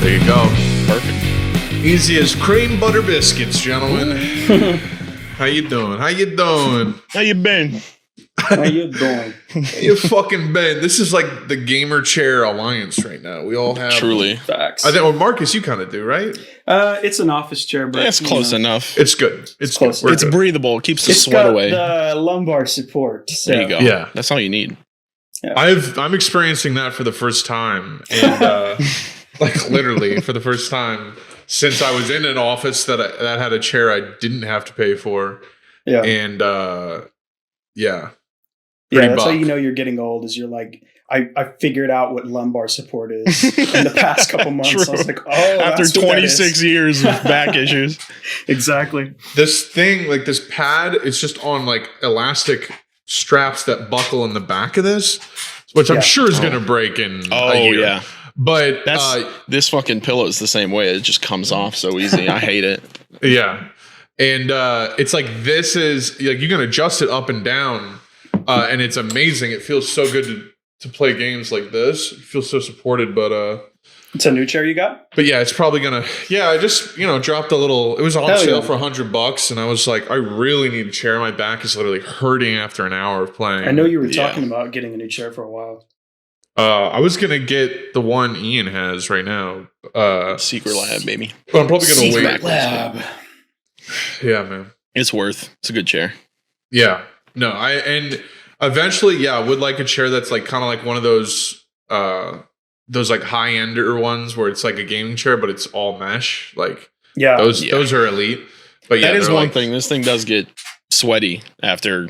There you go. Perfect. Easy as cream butter biscuits, gentlemen. How you doing? How you been? How you doing? How you fucking been? This is like the gamer chair alliance right now. We all have Truly. Facts. I think, well, Marcus, you kind of do, right? It's an office chair, but It's close enough. It's good. It's close. good. We're It's good. breathable. It keeps the It's sweat got away. the lumbar support. So. There you go. Yeah. That's all you need. I'm experiencing that for the first time, and like literally for the first time since I was in an office that had a chair I didn't have to pay for. Yeah. And yeah. That's how you know you're getting old. Is you're like, I figured out what lumbar support is in the past couple months. True. I was like, oh, After that's what that 26 is. years of back issues. Exactly. This thing, like this pad, it's just on like elastic straps that buckle in the back of this, which I'm sure is going to break in a year. Yeah. But That's this fucking pillow is the same way. It just comes off so easy. I hate it. yeah. And it's like this is like you can adjust it up and down, and it's amazing. It feels so good to play games like this. It feels so supported, but It's a new chair you got? but yeah, it's probably gonna. Yeah, I just dropped a little. It was on Hell sale yeah. for $100, and I was like, I really need a chair. My back is literally hurting after an hour of playing. I know you were talking about getting a new chair for a while. I was gonna get the one Ian has right now. Secret lab, baby. But I'm probably gonna Secret wait. lab. Yeah, man. It's a good chair. Yeah. No, and eventually, I would like a chair that's like kind of like one of those like high ender ones where it's like a gaming chair, but it's all mesh. Like those are elite. But yeah, that is one like, thing. This thing does get sweaty after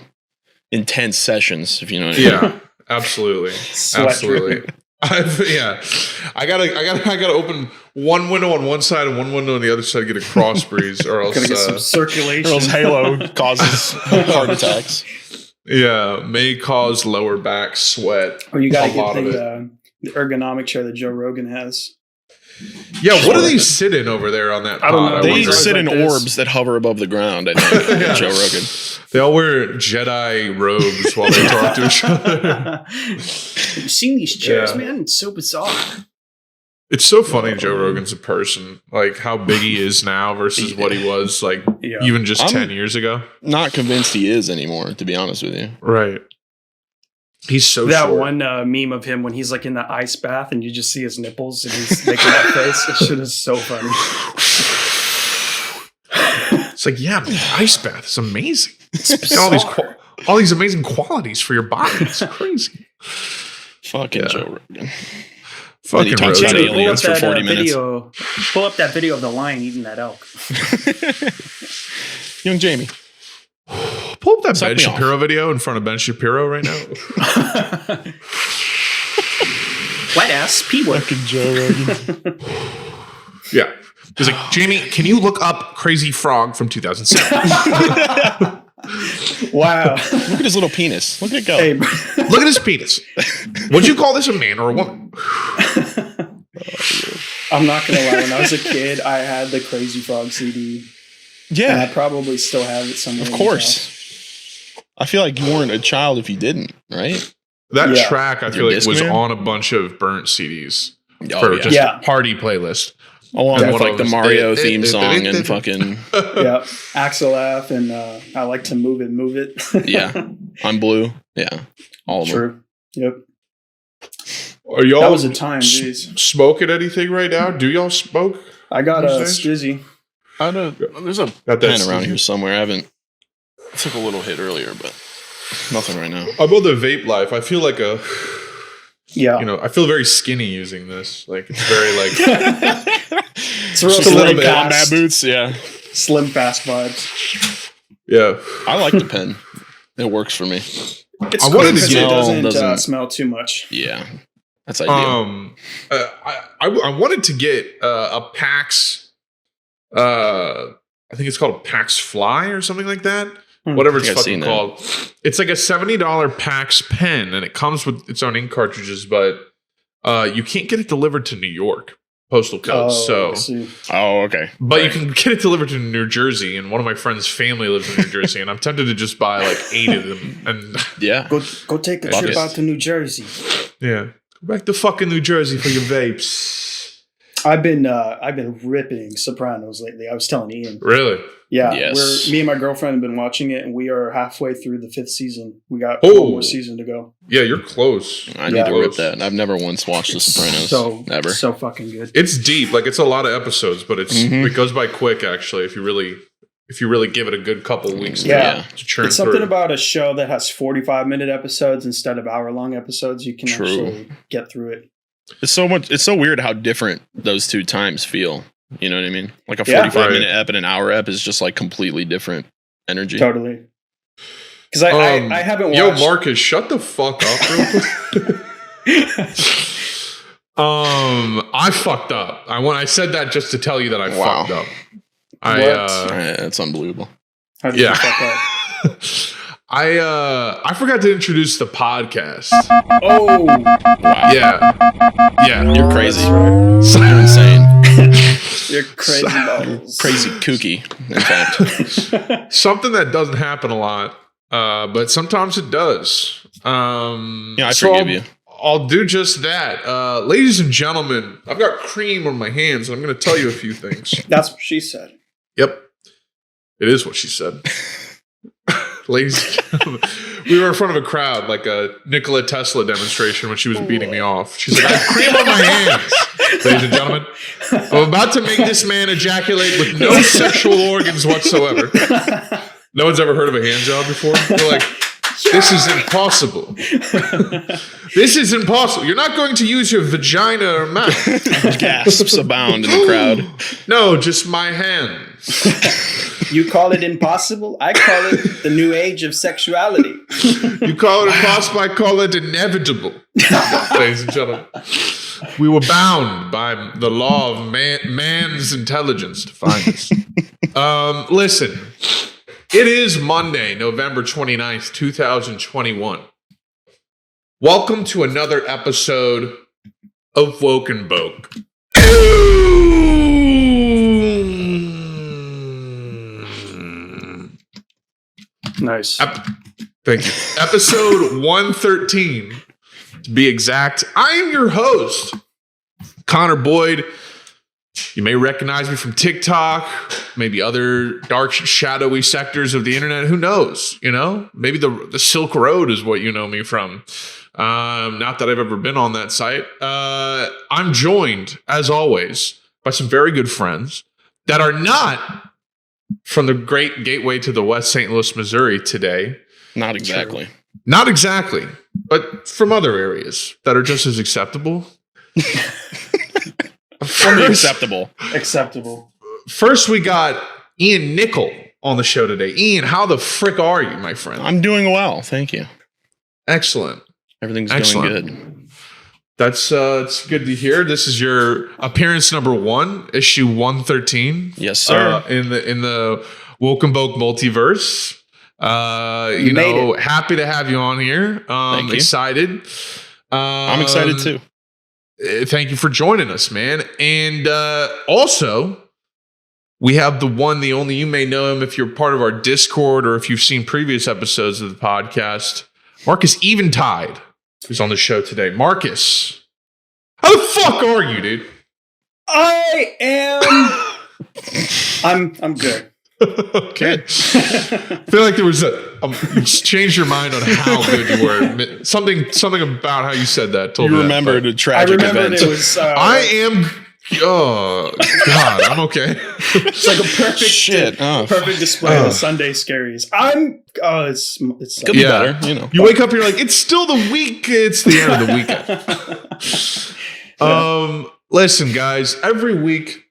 intense sessions, if you know what I mean. Yeah, absolutely. Absolutely. I gotta open one window on one side and one window on the other side to get a cross breeze, or else Gotta get some circulation. Or else Halo causes heart attacks. may cause lower back sweat. Or you gotta A lot of get the ergonomic chair that Joe Rogan has. Yeah, what do they sit in over there on that? I don't pod? know. They wonder. sit in like this. orbs that hover above the ground, I think. Yeah. Joe Rogan. They all wear Jedi robes while they talk to each other. Have you seen these chairs, Yeah. man? It's so bizarre. It's so funny Joe Rogan's a person. Like how big he is now versus what he was like even just I'm 10 years ago. Not convinced he is anymore, to be honest with you. Right. He's so That short. one meme of him when he's like in the ice bath and you just see his nipples and he's making that face. That shit is so funny. It's like, yeah, but the ice bath is amazing. It's It's got bizarre. all these amazing qualities for your body. It's crazy. Fucking Yeah. Joe Rogan. Fucking he talks Rogan. about Jamie, pull up aliens for that 40 minutes. video. Pull up that video of the lion eating that elk. Young Jamie. Pull up that Suck Ben me off. Shapiro video in front of Ben Shapiro right now. White ass P word. Fucking Joe Rogan. Yeah. He's like, Jamie, can you look up Crazy Frog from 2007? Wow. Look at his little penis. Look at it go. Hey, Look at his penis. Would you call this a man or a woman? I'm not gonna lie. When I was a kid, I had the Crazy Frog CD, and I Yeah, probably still have it somewhere. of in the house. course. I feel like you weren't a child if you didn't, right? That Yeah. track, I Your feel like, was Discman? on a bunch of burnt CDs Oh, for yeah. just Yeah. a party playlist. Along Yeah. with like the Photos. Mario theme song and fucking, Yeah, Axel F, and I like to move it. yeah. I'm blue. Yeah. All of them. True. Yep. Are y'all That was a time. Jeez. smoking anything right now? Do y'all smoke? I got a These stizzy. I don't, there's a Got that pen around Stizzy. here somewhere. I took a little hit earlier, but nothing right now. I'm on the vape life. I feel like Yeah. I feel very skinny using this. Like, it's very like, It's real Just a little slim bit. Combat fast. boots, yeah. Slim fast vibes. yeah. I like the pen. It works for me. It's I cool wanted to because get- it doesn't, doesn't- smell too much. Yeah. That's ideal. I wanted to get a PAX. I think it's called a PAX Fly or something like that. Whatever I it's think I've seen fucking that. called. It's like a $70 PAX pen, and it comes with its own ink cartridges, but you can't get it delivered to New York postal code. I see. Oh, okay. But you can get it delivered to New Jersey, and one of my friend's family lives in New Jersey, and I'm tempted to just buy like 8 of them. And Yeah. Go take a Fuck trip it. out to New Jersey. yeah, go back to fucking New Jersey for your vapes. I've been ripping Sopranos lately. I was telling Ian. Really? Yeah. Yes. Me and my girlfriend have been watching it, and we are halfway through the 5th season. We got one more season to go. Yeah, you're close. I need to rip that. I've never once watched The Sopranos. Ever. So fucking good. It's deep. Like, it's a lot of episodes, but it goes by quick, actually, if you really give it a good couple weeks to churn it's something through. about a show that has 45-minute episodes instead of hour-long episodes. You can actually get through it. It's so weird how different those two times feel. You know what I mean? Like a 45-minute ep and an hour ep is just like completely different energy. Totally. Because I haven't watched... Yo, Marcus, shut the fuck up real quick. I fucked up. I said that just to tell you that I fucked up. That's unbelievable. How did you fuck up? I forgot to introduce the podcast. Oh, wow. Yeah. You're crazy. Right. You're insane. You're crazy balls. Crazy kooky, in fact. Something that doesn't happen a lot, but sometimes it does. I forgive you. I'll do just that. Ladies and gentlemen, I've got cream on my hands, and I'm going to tell you a few things. That's what she said. Yep. It is what she said. Ladies and gentlemen, we were in front of a crowd, like a Nikola Tesla demonstration when she was beating me off. She's like, I have cream on my hands. Ladies and gentlemen, I'm about to make this man ejaculate with no sexual organs whatsoever. No one's ever heard of a hand job before? They're like, this is impossible. This is impossible. You're not going to use your vagina or mouth. Gasps abound in the crowd. No, just my hands. You call it impossible? I call it the new age of sexuality. You call it impossible, I call it inevitable. Ladies and gentlemen, we were bound by the law of man's intelligence to find this. Listen, it is Monday, November 29th, 2021. Welcome to another episode of Woke and Boke. Nice. Thank you. Episode 113, to be exact. I am your host, Connor Boyd. You may recognize me from TikTok, maybe other dark, shadowy sectors of the internet. Who knows? You know, maybe the Silk Road is what you know me from. Not that I've ever been on that site. I'm joined, as always, by some very good friends that are not from the great gateway to the West St. Louis, Missouri today. Not exactly. Not exactly, but from other areas that are just as acceptable. Acceptable. First, we got Ian Nickel on the show today. Ian, how the frick are you, my friend? I'm doing well, thank you. Excellent. Everything's going good. That's it's good to hear. This is your appearance number 1, issue 113. Yes, sir. In the Woke and Boke multiverse. Happy to have you on here. Thank you. Excited. I'm excited too. Thank you for joining us, man. And also, we have the one, the only, you may know him if you're part of our Discord or if you've seen previous episodes of the podcast, Marcus Eventide, who's on the show today. Marcus, how the fuck are you, dude? I am. I'm good. Okay. I feel like there was you changed your mind on how good you were. Something about how you said that told me. You remembered a tragic event. It was. I am. Oh God, I'm okay. It's like a perfect perfect display of Sunday scaries. It's could be better, you know. You wake up, and you're like, it's still the week. It's the end of the weekend. Listen, guys. Every week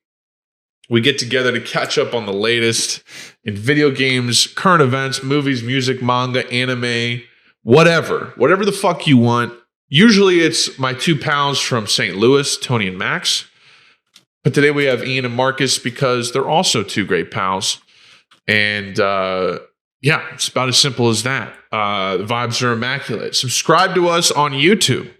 we get together to catch up on the latest in video games, current events, movies, music, manga, anime, whatever the fuck you want. Usually it's my 2 pals from St. Louis, Tony and Max. But today we have Ian and Marcus because they're also 2 great pals. And it's about as simple as that. The vibes are immaculate. Subscribe to us on YouTube.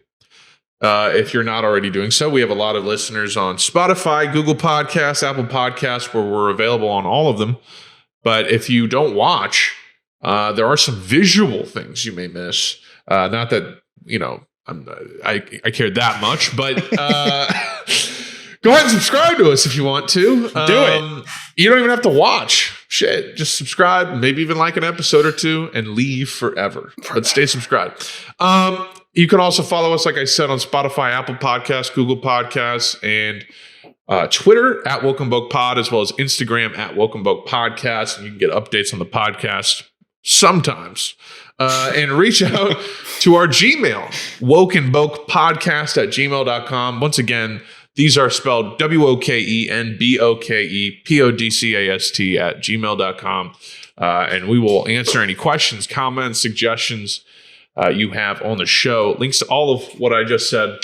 If you're not already doing so. We have a lot of listeners on Spotify, Google Podcasts, Apple Podcasts, where we're available on all of them. But if you don't watch, there are some visual things you may miss. Not that, I care that much, but Go ahead and subscribe to us if you want to. Do it. You don't even have to watch. Shit, just subscribe, maybe even like an episode or two, and leave forever. But stay subscribed. You can also follow us, like I said, on Spotify, Apple Podcasts, Google Podcasts, and Twitter at Woke and Boke Pod, as well as Instagram at Woke and Boke Podcast. And you can get updates on the podcast sometimes. And reach out to our Gmail, wokeandbokepodcast@gmail.com. Once again, these are spelled WOKENBOKEPODCAST@gmail.com. And we will answer any questions, comments, suggestions you have on the show. Links to all of what I just said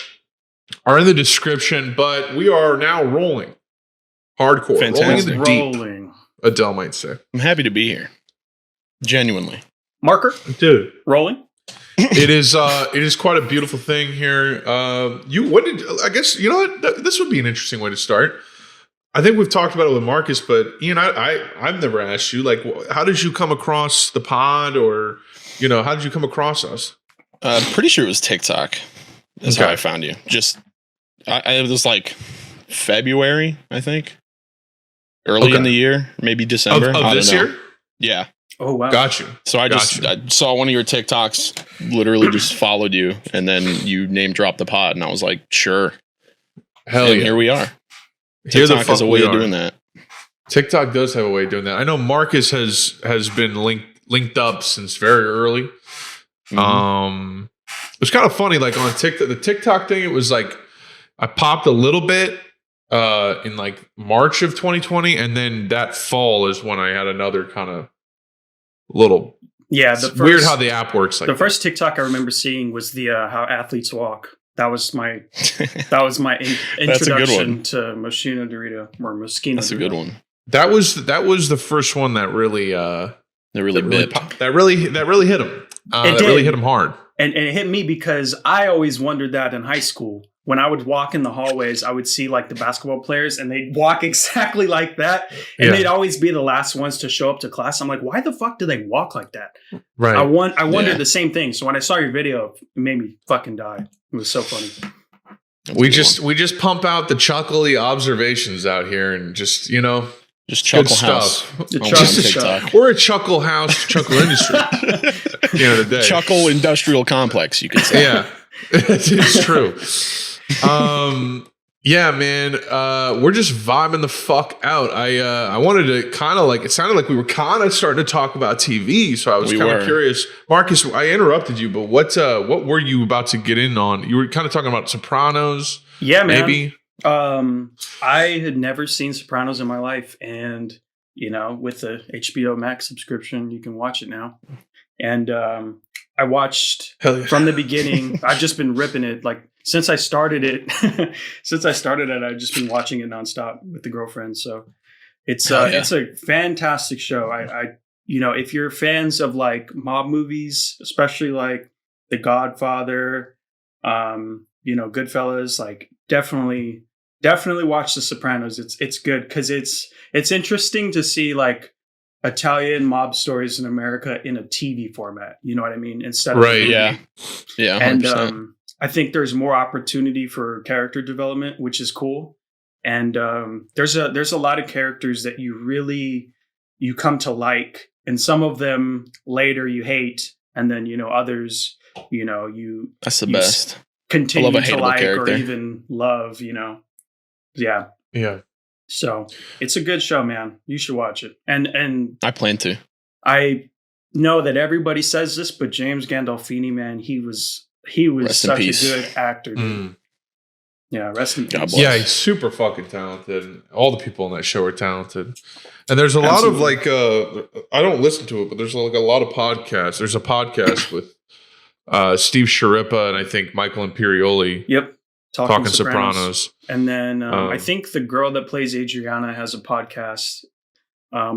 are in the description, but we are now rolling. Hardcore. Fantastic. Rolling in the deep, Adele might say. I'm happy to be here. Genuinely. Marker? Dude. Rolling? It is quite a beautiful thing here. I guess, you know what? This would be an interesting way to start. I think we've talked about it with Marcus, but Ian, I've never asked you, like, how did you come across the pod, or, you know, how did you come across us? Pretty sure it was TikTok. That's how I found you. It was like February, I think. Early in the year, maybe December. Of this year? Yeah. Oh, wow. Got you. So I saw one of your TikToks, literally just followed you, and then you name dropped the pod, and I was like, sure. Hell and yeah. here we are. TikTok has a way of doing that. TikTok does have a way of doing that. I know Marcus has been linked up since very early. Mm-hmm. It was kind of funny, like on TikTok, the TikTok thing, it was like I popped a little bit in like March of 2020, and then that fall is when I had another kind of little weird how the app works. Like the first TikTok I remember seeing was the how athletes walk. That was my introduction to Moschino Dorito or Moschino. That's a good one. That was the first one that really hit him. That really hit him hard. And it hit me because I always wondered that in high school. When I would walk in the hallways, I would see like the basketball players and they'd walk exactly like that. And they'd always be the last ones to show up to class. I'm like, why the fuck do they walk like that? Right. I wondered the same thing. So when I saw your video, it made me fucking die. It was so funny. We just pump out the chuckly observations out here and just, you know, just chuckle house. TikTok. We're a chuckle house, chuckle industry. At the end of the day. Chuckle industrial complex, you could say. Yeah. It's true. Yeah, man. We're just vibing the fuck out. I wanted to kind of like, it sounded like we were kind of starting to talk about TV, so I was kind of curious. Marcus, I interrupted you, but what were you about to get in on? You were kind of talking about Sopranos. Yeah, man. Maybe. I had never seen Sopranos in my life, and you know, with the HBO Max subscription, you can watch it now. And I watched from the begining. I've just been ripping it. Like since I started it, I've just been watching it nonstop with the girlfriend. So it's a fantastic show. I you know, if you're fans of like mob movies, especially like The Godfather, you know, Goodfellas, like definitely watch The Sopranos. It's good because it's interesting to see like Italian mob stories in America in a TV format. You know what I mean? Instead of yeah. 100%. And I think there's more opportunity for character development, which is cool. And there's a lot of characters that you come to like, and some of them later you hate, and then you know others, you know, that's the best. Continue to like character. Or even love, you know. Yeah. So it's a good show, man. You should watch it. And I plan to. I know that everybody says this, but James Gandolfini, man, he was such a good actor. Dude. Yeah, rest in peace. Yeah, he's super fucking talented. All the people in that show are talented. And there's a lot of like I don't listen to it, but there's like a lot of podcasts. There's a podcast with Steve Sciarippa and I think Michael Imperioli. Yep. Talking Sopranos. And then I think the girl that plays Adriana has a podcast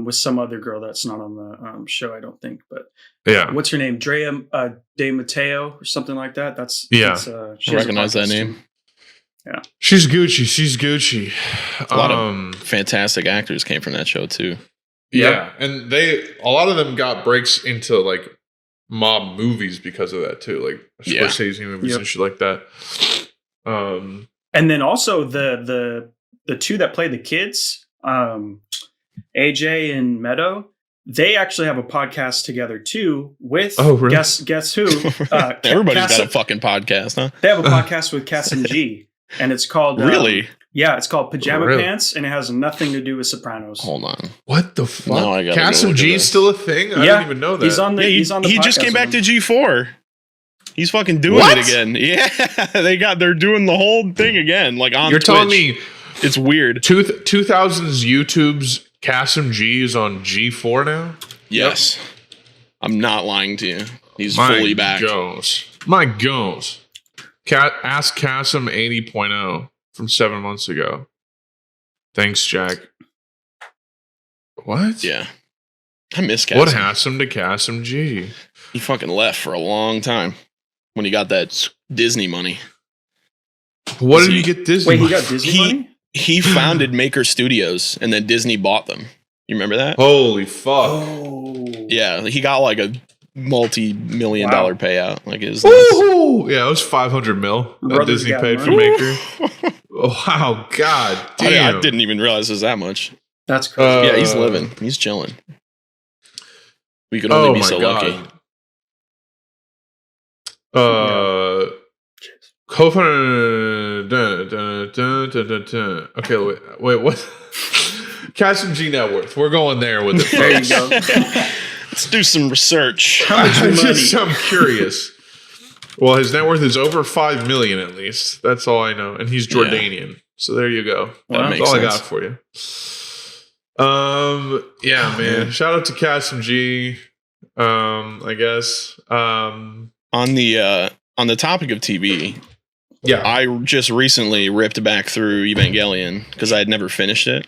with some other girl that's not on the show, I don't think. But yeah, what's her name? Drea De Matteo or something like that. I recognize that name. Yeah, she's Gucci. A lot of fantastic actors came from that show too. Yeah, and a lot of them got breaks into like mob movies because of that too, like Scorsese movies and shit like that. And then also the the two that play the kids, AJ and Meadow, they actually have a podcast together too with guess who? Everybody's got a fucking podcast, huh? They have a podcast with Cass and G, and it's called Really? Yeah, it's called Pajama Pants, and it has nothing to do with Sopranos. Hold on. What the fuck? No, I gotta Cass go and look at G this. still a thing? I didn't even know that. He's on the. He's on the. He just podcast came back to with G4. He's fucking doing What? it again. Yeah, they're doing the whole thing again. Like on You're Twitch. telling me It's weird. 2000s YouTube's Cass and G is on G4 now? Yes. I'm not lying to you. He's fully back. My goes. Ask Cassim 80.0 from 7 months ago. Thanks, Jack. What? Yeah. I miss Cassim. What happened to Cassim G? He fucking left for a long time when he got that Disney money. What did he get Disney? Wait, he got Disney money? He founded Maker Studios and then Disney bought them. You remember that? Holy fuck. Oh. Yeah, he got like a multi-million dollar payout. Like it was Woohoo! Yeah, it was 500 mil that Brothers Disney got paid for money. Maker. Wow, god damn. I didn't even realize it was that much. That's crazy. Yeah, he's living. He's chilling. We could only be so lucky. Co-founder. Okay, wait, what? Cass and G net worth. We're going there with it. There you go. Let's do some research. How much money? I'm curious. Well, his net worth is over 5 million at least. That's all I know, and he's Jordanian. So there you go. That That's makes all sense. I got for you. Yeah, man. Shout out to Cass and G. I guess. On the topic of TV, Yeah. I just recently ripped back through Evangelion because I had never finished it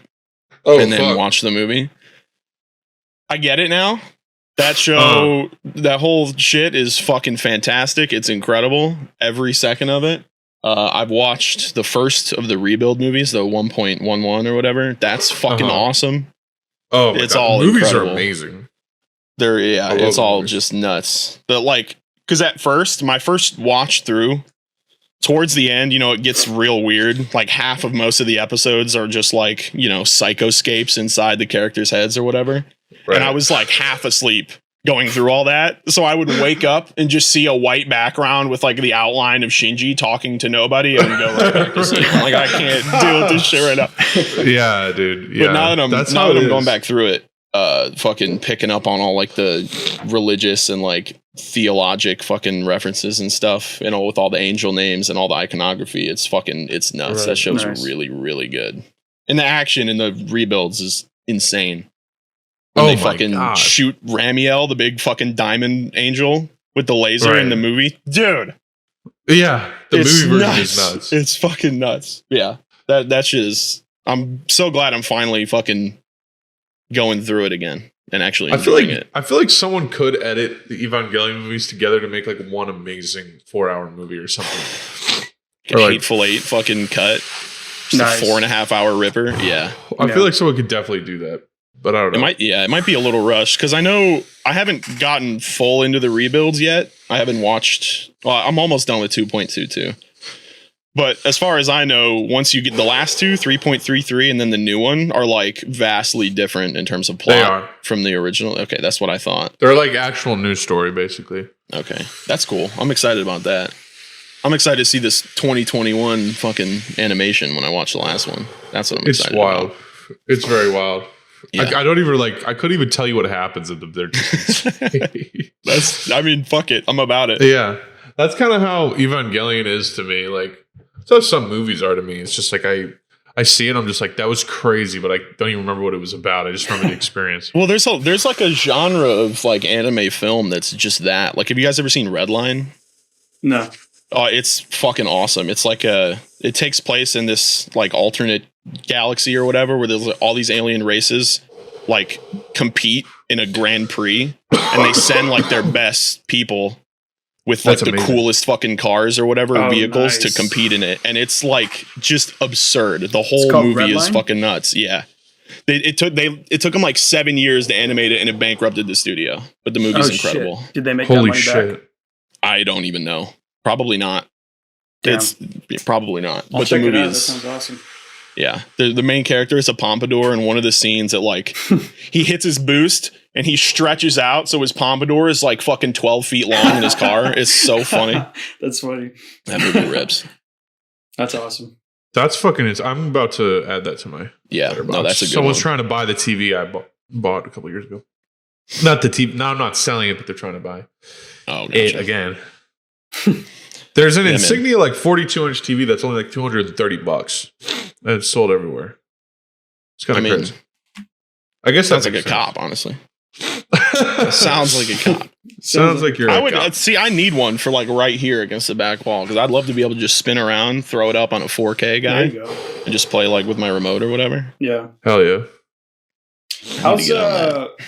Oh, and then fuck. watched the movie. I get it now. That show, that whole shit is fucking fantastic. It's incredible. Every second of it. I've watched the first of the rebuild movies, the 1.11 or whatever. That's fucking awesome. Oh, my It's God. all The movies incredible. are amazing. It's all movies. just nuts. But like, because at first, my first watch through, towards the end, it gets real weird. Like half of most of the episodes are just like, psychoscapes inside the characters' heads or whatever. Right. And I was like half asleep going through all that. So I would wake up and just see a white background with like the outline of Shinji talking to nobody and go right back to sleep. I'm like, I can't deal with this shit right now. Yeah, dude. Yeah. But now that That's I'm how it going is. back through it, fucking picking up on all like the religious and like theologic fucking references and stuff, with all the angel names and all the iconography, it's nuts. Right. That show's Nice. really, really good. And the action in the rebuilds is insane. When Oh they my fucking God. shoot Ramiel, the big fucking diamond angel with the laser Right. in the movie. Dude, Yeah, the it's movie version nuts. is nuts. It's fucking nuts. Yeah. That shit is, I'm so glad I'm finally fucking going through it again and actually I feel enjoying it. like someone could edit the Evangelion movies together to make like one amazing 4-hour movie or something. Or like- Hateful Eight fucking cut. Just Nice. a 4.5-hour ripper. Yeah. I Yeah. feel like someone could definitely do that, but I don't know. It might be a little rushed because I know I haven't gotten full into the rebuilds yet. I haven't watched. Well, I'm almost done with 2.22. But as far as I know, once you get the last two, 3.33, and then the new one are like vastly different in terms of They plot are. from the original. Okay, that's what I thought. They're like actual news story, basically. Okay, that's cool. I'm excited about that. I'm excited to see this 2021 fucking animation when I watch the last one. That's what I'm It's excited wild. about. It's very wild. Yeah. I don't even I couldn't even tell you what happens in them. They're just insane. Fuck it. I'm about it. Yeah, that's kind of how Evangelion is to me. Like, that's how some movies are to me. It's just like I see it, I'm just like, that was crazy, but I don't even remember what it was about. I just remember the experience. Well, there's like a genre of like anime film that's just that. Like, have you guys ever seen Redline? No. Oh, it's fucking awesome. It's like it takes place in this like alternate galaxy or whatever, where there's all these alien races like compete in a Grand Prix, and they send like their best people with like That's the amazing. coolest fucking cars or whatever Oh, vehicles nice. to compete in it, and it's like just absurd. The whole called movie is Redline? fucking nuts. Yeah. It took them like 7 years to animate it, and it bankrupted the studio. But the movie's incredible. Shit. Did they make Holy that money shit. back? I don't even know. Probably not. Damn. It's probably not. I'll but the check it movie out. That is sounds awesome. Yeah, the main character is a pompadour, and one of the scenes that like he hits his boost and he stretches out, so his pompadour is like fucking 12 feet long in his car. It's so funny. That's funny. That movie rips. That's awesome. That's fucking. I'm about to add that to my. Yeah, no, that's a good Someone's one. trying to buy the TV I bought a couple years ago. Not the TV. No, I'm not selling it, but they're trying to buy it again. There's an Insignia like 42-inch TV that's only like $230, and it's sold everywhere. It's kind of crazy. I guess sounds like a cop, honestly. Sounds like a cop. Sounds like you're. I would see. I need one for like right here against the back wall because I'd love to be able to just spin around, throw it up on a 4K guy, there you go. and just play like with my remote or whatever. Yeah. Hell yeah. How's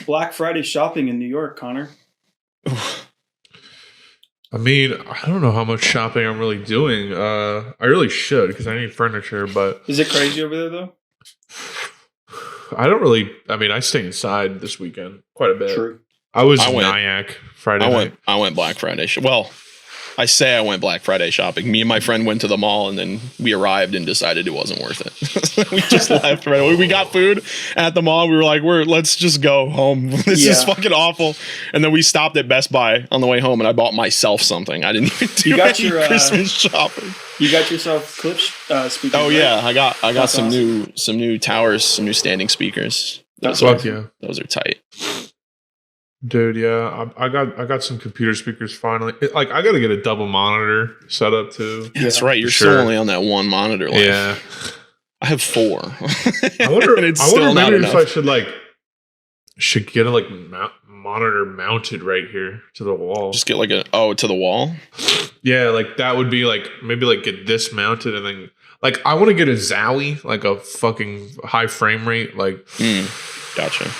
Black Friday shopping in New York, Connor? I mean, I don't know how much shopping I'm really doing. I really should because I need furniture, but is it crazy over there though? I don't really. I mean, I stay inside this weekend quite a bit. True. I went Nyack Friday night. I went Black Friday. Well, I say I went Black Friday shopping. Me and my friend went to the mall, and then we arrived and decided it wasn't worth it. We just left right away. We got food at the mall. We were like, let's just go home. This is fucking awful. And then we stopped at Best Buy on the way home, and I bought myself something. I didn't even do any Christmas shopping. You got yourself clip speakers. Oh yeah, I got That's some awesome. new towers, some new standing speakers. That's awesome. Those are tight. Dude, yeah, I got some computer speakers finally. I got to get a double monitor set up too. Yeah, that's right. You're still only on that one monitor. Yeah, I have 4. I wonder. And it's I still wonder not maybe if enough. I should get a monitor mounted right here to the wall. Just get like to the wall. Yeah, like that would be like maybe like get this mounted and then like I want to get a Zowie, like a fucking high frame rate, like Gotcha.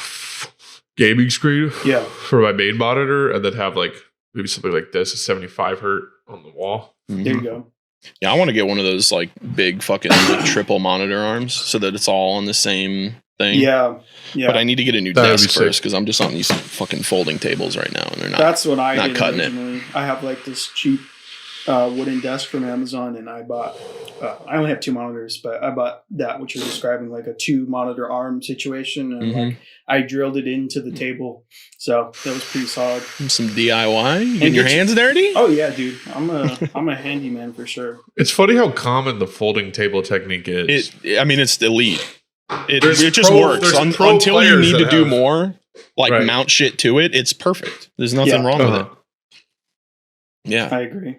gaming screen. Yeah, for my main monitor, and then have like maybe something like this, a 75 hertz on the wall. there you go. Yeah, I want to get one of those like big fucking like, triple monitor arms so that it's all on the same thing. Yeah. But I need to get a new desk first because I'm just on these fucking folding tables right now, and they're not. That's what I not did cutting originally. It. I have like this cheap wooden desk from Amazon, and I bought. I only have 2 monitors, but I bought that, which you're describing, like a 2 monitor arm situation, and like I drilled it into the table, so that was pretty solid. Some DIY. You getting your hands dirty? Oh yeah, dude. I'm a handyman for sure. It's funny how common the folding table technique is. It's elite. It just pro, works until you need to do more, like right. mount shit to it. It's perfect. There's nothing wrong with it. Yeah, I agree.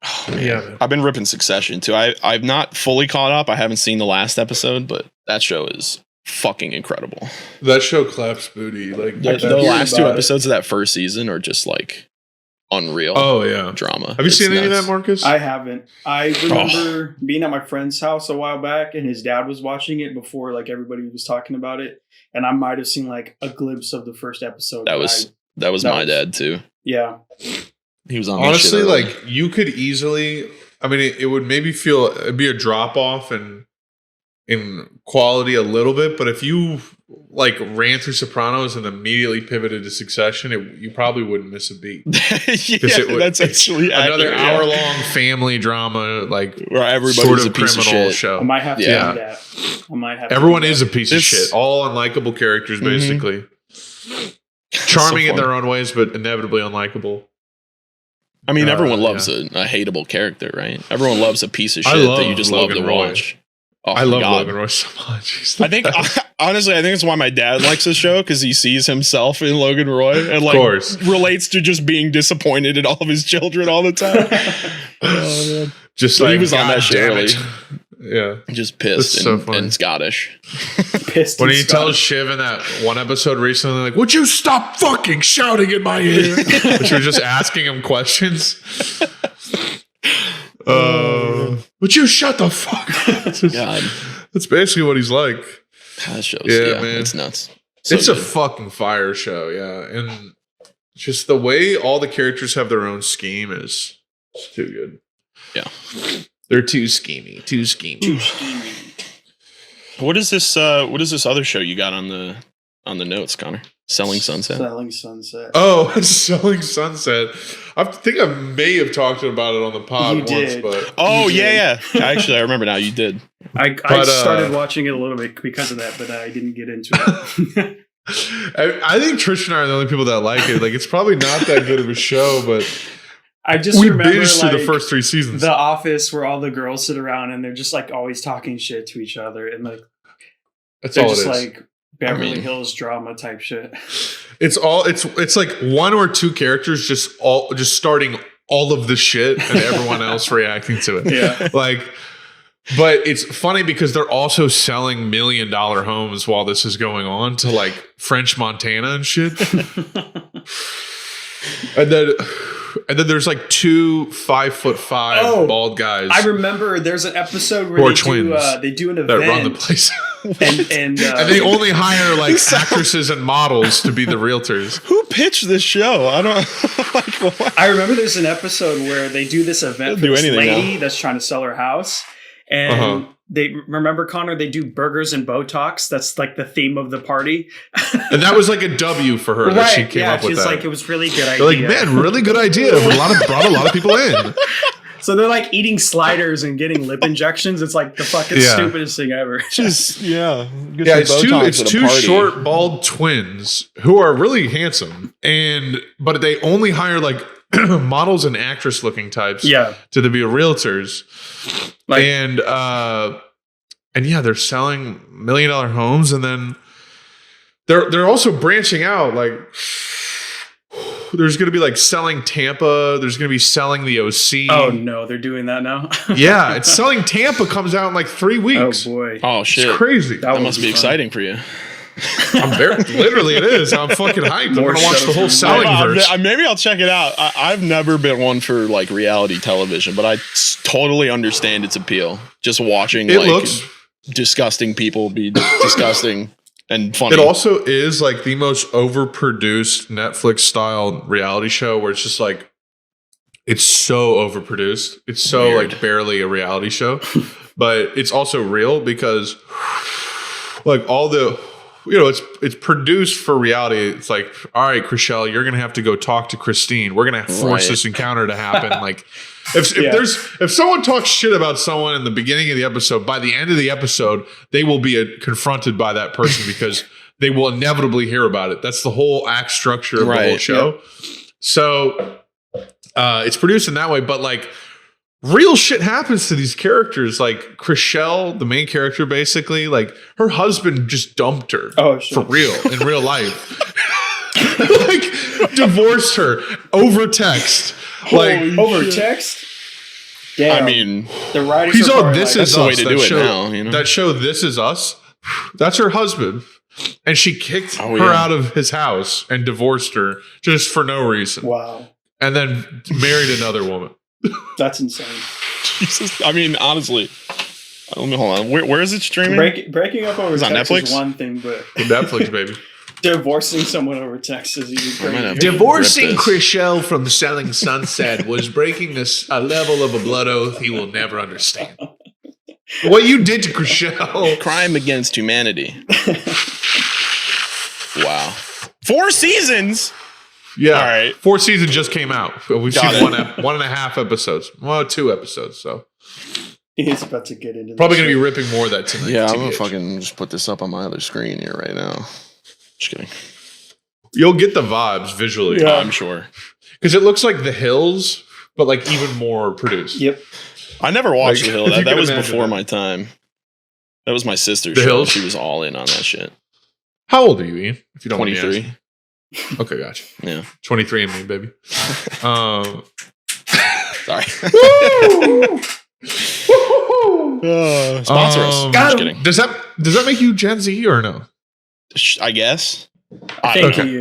Oh, man. I've been ripping Succession too. I've not fully caught up. I haven't seen the last episode, but that show is fucking incredible. That show claps booty. Like the last 2 episodes of that first season are just like unreal. Oh yeah, drama. Have you seen any of that, Marcus? I haven't. I remember being at my friend's house a while back, and his dad was watching it before like everybody was talking about it, and I might have seen like a glimpse of the first episode. That was my dad too. Yeah. He was on. Honestly, like you could easily. I mean, it would maybe it'd be a drop off in quality a little bit, but if you like ran through Sopranos and immediately pivoted to Succession, you probably wouldn't miss a beat. That's actually another hour-long family drama, like where everybody's sort of a piece criminal of shit. show. I might have to do that. I might have. Everyone is a piece of shit. All unlikable characters, basically. Charming in their own ways, but inevitably unlikable. I mean, everyone loves a hateable character, right? Everyone loves a piece of shit that you just love to watch. Oh, I love Logan Roy so much. I think, honestly, it's why my dad likes this show because he sees himself in Logan Roy and like relates to just being disappointed in all of his children all the time. Oh, man. Just so like he was on that shit early. Yeah, just pissed and Scottish. Pissed. When he tells Shiv in that one episode recently, like, "Would you stop fucking shouting in my ear?" Which was just asking him questions. Would you shut the fuck up? God. That's basically what he's like. That shows, man. It's nuts. It's a fucking fire show, yeah. And just the way all the characters have their own scheme is too good. Yeah. They're too schemy. What is this other show you got on the notes, Connor? Selling Sunset? Selling Sunset. Oh, Selling Sunset. I think I may have talked about it on the pod once, but I remember now. You did. I started watching it a little bit because of that, but I didn't get into it. I think Trish and I are the only people that like it. Like, it's probably not that good of a show, but I just we remember binged through the first 3 seasons. The Office, where all the girls sit around and they're just like always talking shit to each other, and like that's they're all just it is. like Beverly Hills drama type shit. It's like 1 or 2 characters just starting all of the shit and everyone else reacting to it. Yeah. Like, but it's funny because they're also selling $1 million homes while this is going on to like French Montana and shit. And then there's like 2 5'5" bald guys. I remember there's an episode where they do an event that run the place, and they only hire like actresses and models to be the realtors. Who pitched this show? I don't like. What? I remember there's an episode where they do this event for this lady that's trying to sell her house, and they remember, Connor, they do burgers and Botox. That's like the theme of the party. And that was like a W for her that she came up with that. She's like, it was really good idea. They're like, man, really good idea. Brought a lot of people in. So they're like eating sliders and getting lip injections. It's like the fucking stupidest thing ever. It's two short, bald twins who are really handsome, but they only hire like models and actress looking types to be realtors. Like, and they're selling $1 million homes, and then they're also branching out. Like, there's going to be like selling Tampa. There's going to be selling the OC. Oh no, they're doing that now. Yeah, it's selling Tampa comes out in like 3 weeks. Oh boy. Oh shit, it's crazy. That must be exciting for you. Literally it is. I'm fucking hyped. I'm gonna watch the whole selling verse. Maybe I'll check it out. I've never been one for like reality television, but I totally understand its appeal. Just watching disgusting people be disgusting and funny. It also is like the most overproduced Netflix style reality show where it's just like it's so overproduced. It's so like barely a reality show. But it's also real because like all the it's produced for reality. It's like, all right, Chriselle, you're gonna have to go talk to Christine. We're gonna force this encounter to happen. Like, if someone talks shit about someone in the beginning of the episode, by the end of the episode, they will be confronted by that person because they will inevitably hear about it. That's the whole act structure of the whole show. Yeah. So it's produced in that way, but like, real shit happens to these characters. Like Chriselle, the main character, basically, like her husband just dumped her for real in real life. Like divorced her over text. Over text? Damn. I mean, the writers he's on This Is Us. That's the way to do it show, now. You know? That show, This Is Us. That's her husband. And she kicked her out of his house and divorced her just for no reason. Wow. And then married another woman. That's insane. Jesus. I mean, honestly, let me hold on. Where is it streaming? Breaking up over text Netflix? is one thing, but Netflix, baby. Divorcing someone over text is even crazy. Divorcing Chriselle from Selling Sunset was breaking a level of a blood oath he will never understand. What you did to Chriselle. Crime against humanity. Wow. 4 seasons? Yeah. All right. 4 seasons just came out. We've seen 1.5 episodes. Well, 2 episodes, so. He's about to get into probably going to be ripping more of that tonight. Yeah, I'm going to fucking just put this up on my other screen here right now. Just kidding. You'll get the vibes visually. Yeah, I'm sure. Because it looks like The Hills, but like even more produced. Yep. I never watched The Hill. That was before my time. That was my sister's show. Hills? She was all in on that shit. How old are you, Ian? If you don't 23. Okay, gotcha. Yeah. 23 and me, baby. Sorry. Sponsor us. I'm just kidding. Does that make you Gen Z or no? I guess. I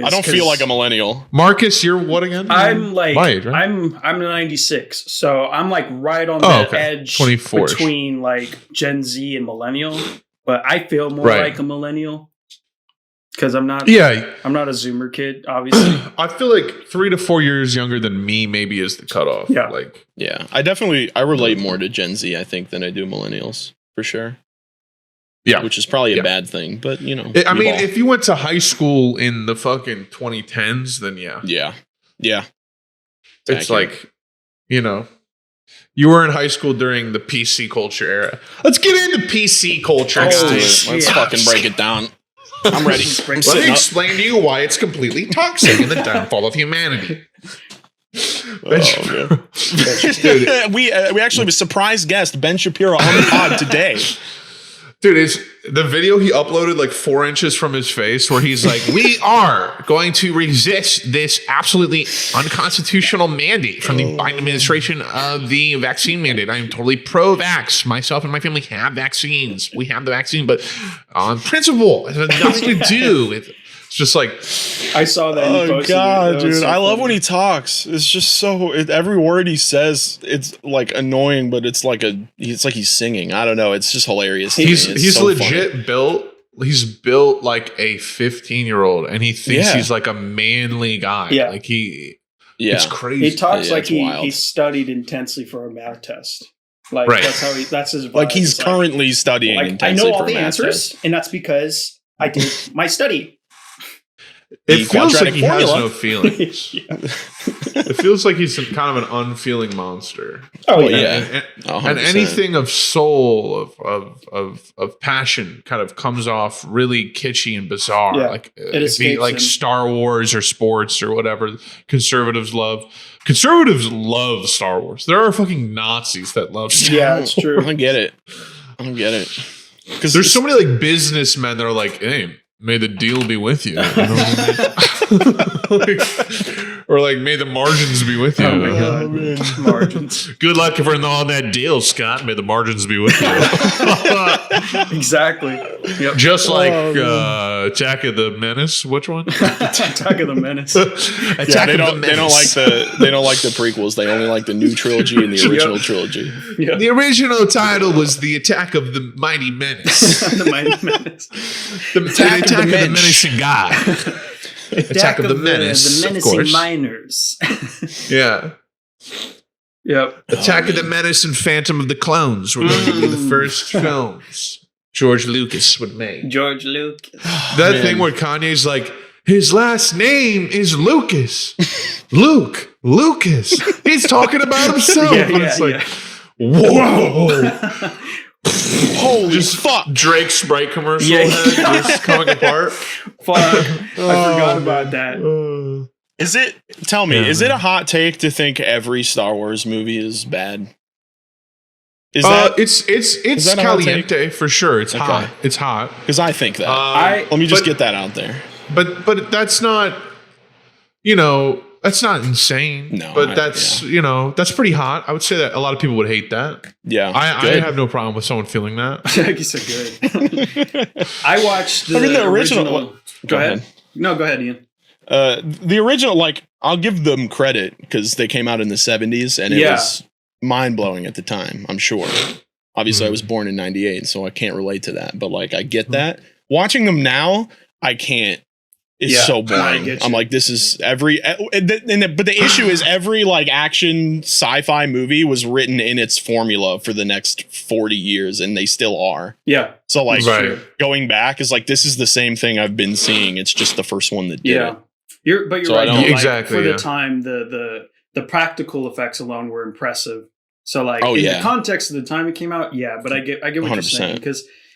don't feel like a millennial. Marcus, you're what again? I'm like my age, right? I'm 96, so I'm like right on that edge 24 between like Gen Z and millennial. But I feel more like a millennial because I'm not. Yeah, I'm not a Zoomer kid, obviously. I feel like 3 to 4 years younger than me maybe is the cutoff. Yeah, I relate more to Gen Z, I think, than I do millennials for sure. Yeah, which is probably a bad thing, but you know. I mean, if you went to high school in the fucking 2010s, then yeah. It's It's like, you know, You were in high school during the PC culture era. Let's get into PC culture, guys. Let's fucking break it down. I'm ready. Let me explain to you why it's completely toxic and the downfall of humanity. Oh, we actually have a surprise guest, Ben Shapiro, on the pod today. Dude, it's the video he uploaded like 4 inches from his face where he's like, we are going to resist this absolutely unconstitutional mandate from the Biden administration of the vaccine mandate. I am totally pro-vax. Myself and my family have vaccines. We have the vaccine, but on principle, it has nothing to do with. It's just like, I saw that. Oh God, dude! I love when he talks. It's just so every word he says, it's like annoying, but it's like he's singing. I don't know. It's just hilarious. He's so legit funny. built. He's built like a 15-year-old, and he thinks he's like a manly guy. Yeah, like it's crazy. He talks like he studied intensely for a math test. Like that's how that's his vibe. Like he's currently studying. Like, I know all the answers, and that's because I did my study. It feels like he has no feelings. It feels like he's kind of an unfeeling monster. Oh yeah, and anything of soul, of passion, kind of comes off really kitschy and bizarre. Yeah, like if he like Star Wars or sports or whatever. Conservatives love Star Wars. There are fucking Nazis that love Star Wars. Yeah, it's true. I don't get it. Because there's so many like businessmen that are like, hey, may the deal be with you. You know what I mean? Or like, may the margins be with you. Oh my God. Margins. Good luck for all that deal, Scott. May the margins be with you. Exactly. Yep. Just like Attack of the Menace. Which one? Attack of the Menace. They don't like the prequels. They only like the new trilogy and the original trilogy. Yep. The original title was The Attack of the Mighty Menace. The Mighty Menace. The Attack of the Menacing God. Attack of the Menace, the menacing miners. Yeah. Yep. Attack of the Menace and Phantom of the Clones were going to be the first films George Lucas would make. George Lucas. That thing where Kanye's like, his last name is Lucas. Lucas. He's talking about himself. It's like, whoa. Holy just fuck. Drake Sprite commercial just coming apart. Fuck. I forgot about that. Is it a hot take to think every Star Wars movie is bad? It's caliente for sure. It's hot. It's hot. Because I think that. Let me just get that out there. But that's not, that's not insane. No, but that's that's pretty hot. I would say that a lot of people would hate that. Yeah, I have no problem with someone feeling that. You're so good. I watched the original. Go ahead. No, go ahead, Ian. The original, like, I'll give them credit because they came out in the 70s and it was mind blowing at the time. I'm sure. Obviously, I was born in '98, so I can't relate to that. But like, I get that. Watching them now, I can't. It's so boring. I'm like, this is but the issue is every like action sci-fi movie was written in its formula for the next 40 years and they still are. Yeah. So like going back is like, this is the same thing I've been seeing. It's just the first one that did it. You're right. Exactly. For the time, the practical effects alone were impressive. So like in the context of the time it came out, but I get what 100%. You're saying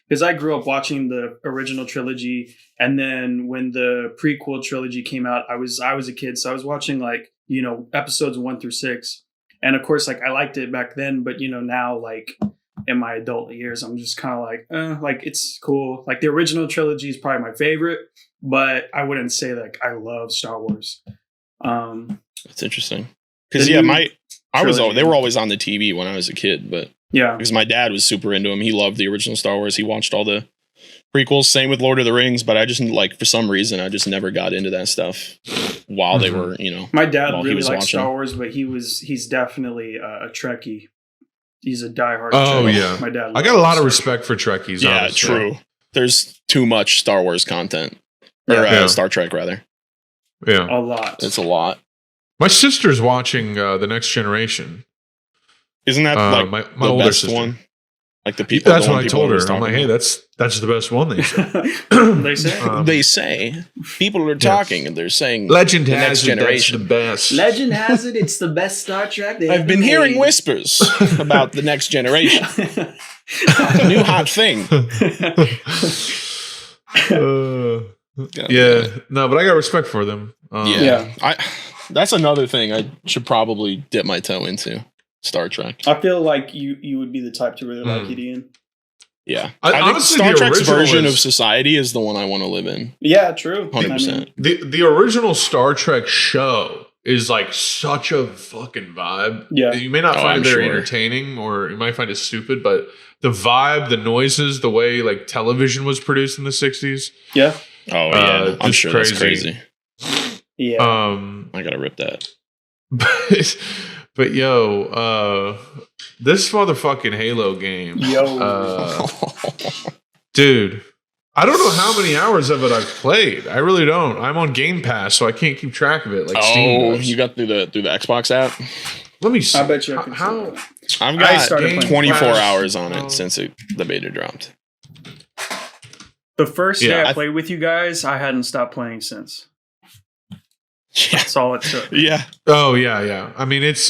because I grew up watching the original trilogy, and then when the prequel trilogy came out, I was a kid, so I was watching like episodes 1 through 6, and of course like I liked it back then, but now like in my adult years, I'm just kind of like it's cool. Like the original trilogy is probably my favorite, but I wouldn't say like I love Star Wars. That's interesting because they were always on the TV when I was a kid, but. Yeah, because my dad was super into him. He loved the original Star Wars. He watched all the prequels. Same with Lord of the Rings. But I just for some reason, I just never got into that stuff while they were, My dad really liked Star Wars, but he's definitely a Trekkie. He's a diehard. Trekkie. Yeah, my dad. I got a lot of respect for Trekkies. Yeah, honestly. True. There's too much Star Wars content, or Star Trek rather. Yeah, a lot. It's a lot. My sister's watching The Next Generation. Isn't that like my the older best sister. one? Like the people. That's the what one I people told her. always I'm talk like, hey, about. that's the best one. They said. They say. They say people are talking and they're saying Legend the has next it, that's generation. the best. Legend has it, it's the best Star Trek they I've ever been hearing made. whispers about the next generation. The new hot thing. Yeah, no, but I got respect for them. Yeah. That's another thing I should probably dip my toe into. Star Trek. I feel like you would be the type to really like it, Ian. Yeah. I think honestly, Star the Trek's original version is- of society is the one I want to live in. Yeah, true. 100%. The original Star Trek show is like such a fucking vibe. Yeah. You may not Oh, find I'm it very sure. entertaining, or you might find it stupid, but the vibe, the noises, the way like television was produced in the 60s. Yeah. Oh, yeah. I'm it's sure that's crazy. Yeah. I got to rip that. But yo, this motherfucking Halo game. Yo. Dude, I don't know how many hours of it I've played. I really don't. I'm on Game Pass, so I can't keep track of it like Steam does. You got through the Xbox app? Let me see. I bet you I can how see that. I've I got started playing 24 Flash. hours on it since the beta dropped. The first day Yeah, I played with you guys, I hadn't stopped playing since. Yeah. That's all it took. Yeah. Oh yeah. I mean, it's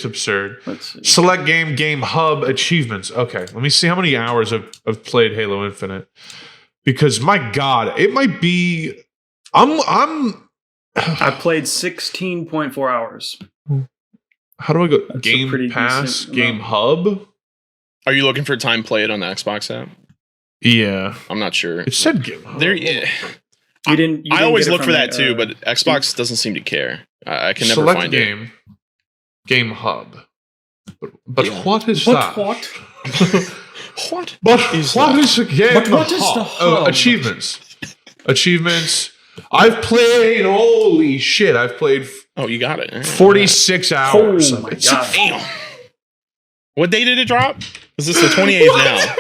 absurd. Let's see. Select game hub achievements. Okay, let me see how many hours I've played Halo Infinite. Because my God, it might be. I played 16.4 hours. How do I go? That's a Game pretty Pass, decent Game amount. Hub. Are you looking for time played on the Xbox app? Yeah, I'm not sure. it said Game Hub. There, yeah. You didn't I always get it look from for that the, too, but Xbox doesn't seem to care. I can never Select find game. Game Hub. But Yeah. what is But that? what? What? But is what that? is the game? But what is the Oh, hub? achievements. I've played. Holy shit! I've played Oh, you got it. 46 hours. Oh my God. Damn. What day did it drop? Is this the 28th now?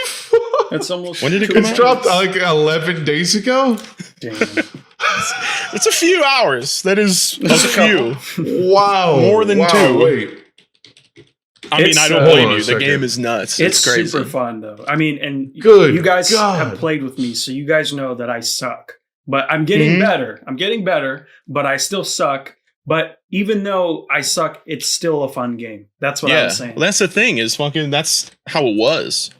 It's almost. When did it two come It's out? dropped like 11 days ago. Damn. It's a few hours. That is a It's a few. Wow, More than two. Wait, I mean, It's, I don't hold blame on a you. The second. game is nuts. It's crazy. super fun though. I mean, and Good you guys God. have played with me, so you guys know that I suck. But I'm getting Mhm. better. I'm getting better, but I still suck. But even though I suck, it's still a fun game. That's what I'm saying. Well, that's the thing is fucking that's how it was.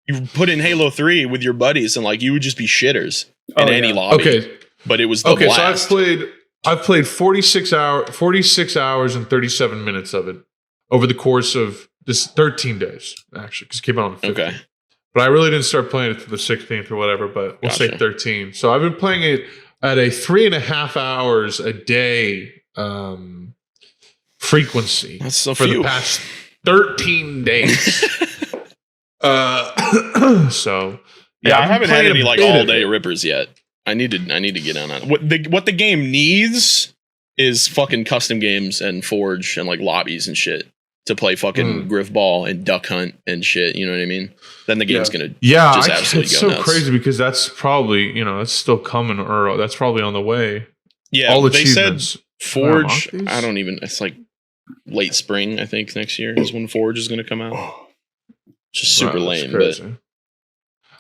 You put in Halo 3 with your buddies and like you would just be shitters in Oh, any yeah. lobby. okay, But it was the okay. blast. So I've played 46 hours and 37 minutes of it over the course of this 13 days actually, because it came out on the 15th. Okay. But I really didn't start playing it to the 16th or whatever. But we'll say Gotcha. 13. So I've been playing it at a 3.5 hours a day frequency That's so for few. the past 13 days. So Yeah, I I've been haven't had playing any a like bit all of day it. rippers yet. I need to get on that. What the game needs is fucking custom games and Forge and like lobbies and shit to play fucking Griffball and Duck Hunt and shit. You know what I mean? Then the game's gonna Yeah, just absolutely it's go so nuts. crazy because that's probably that's still coming, or that's probably on the way. Yeah, All they said achievements. Forge. Wow, I don't even. It's like late spring. I think next year is when Forge is gonna come out. Just super Wow, that's lame, crazy. but.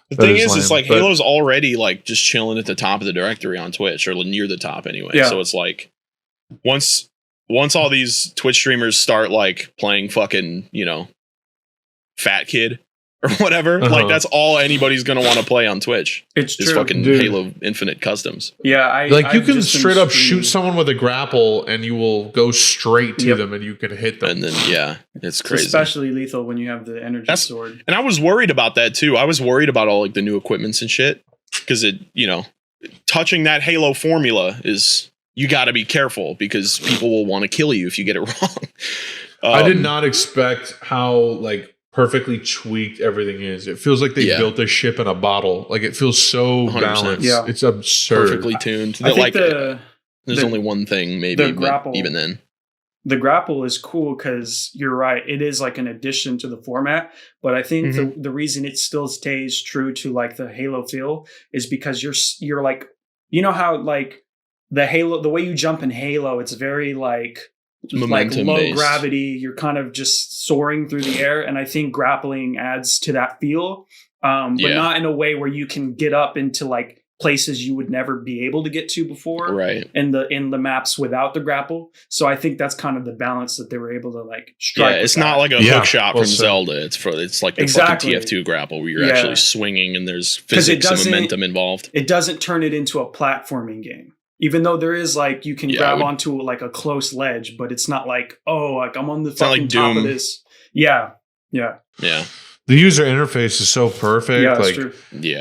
The That thing is is, it's lame, like but- Halo's already like just chilling at the top of the directory on Twitch or near the top anyway. Yeah. So it's like once all these Twitch streamers start like playing fucking, Fat Kid or whatever, Uh-huh. like that's all anybody's gonna want to play on Twitch It's is true. fucking Dude. Halo Infinite customs. Yeah, Like you I've can just been straight up streaming- shoot someone with a grapple and you will go straight to Yep. them and you can hit them. And then it's It's crazy. especially lethal when you have the energy sword. And I was worried about that too. I was worried about all like the new equipments and shit because touching that Halo formula is you got to be careful because people will want to kill you if you get it wrong. I did not expect how like perfectly tweaked everything is. It feels like they Yeah. built a ship in a bottle. Like it feels so 100%. balanced. Yeah. It's absurd. perfectly tuned. I That, think like there's the only one thing maybe, the but grapple- even then. the grapple is cool because you're right. It is like an addition to the format. But I think the reason it still stays true to like the Halo feel is because you're like, how like the way you jump in Halo, it's very like momentum low based. gravity. You're kind of just soaring through the air, and I think grappling adds to that feel, but not in a way where you can get up into like places you would never be able to get to before, right? In the maps without the grapple. So I think that's kind of the balance that they were able to like strike. Yeah, it's not like a hook shot from Zelda. It's like the Exactly. fucking TF2 grapple where you're actually swinging and there's physics and momentum involved. It doesn't turn it into a platforming game. Even though there is like you can grab onto like a close ledge, but it's not like, oh, like I'm on the fucking like top Doom. of this. Yeah. The user interface is so perfect. Yeah, like true.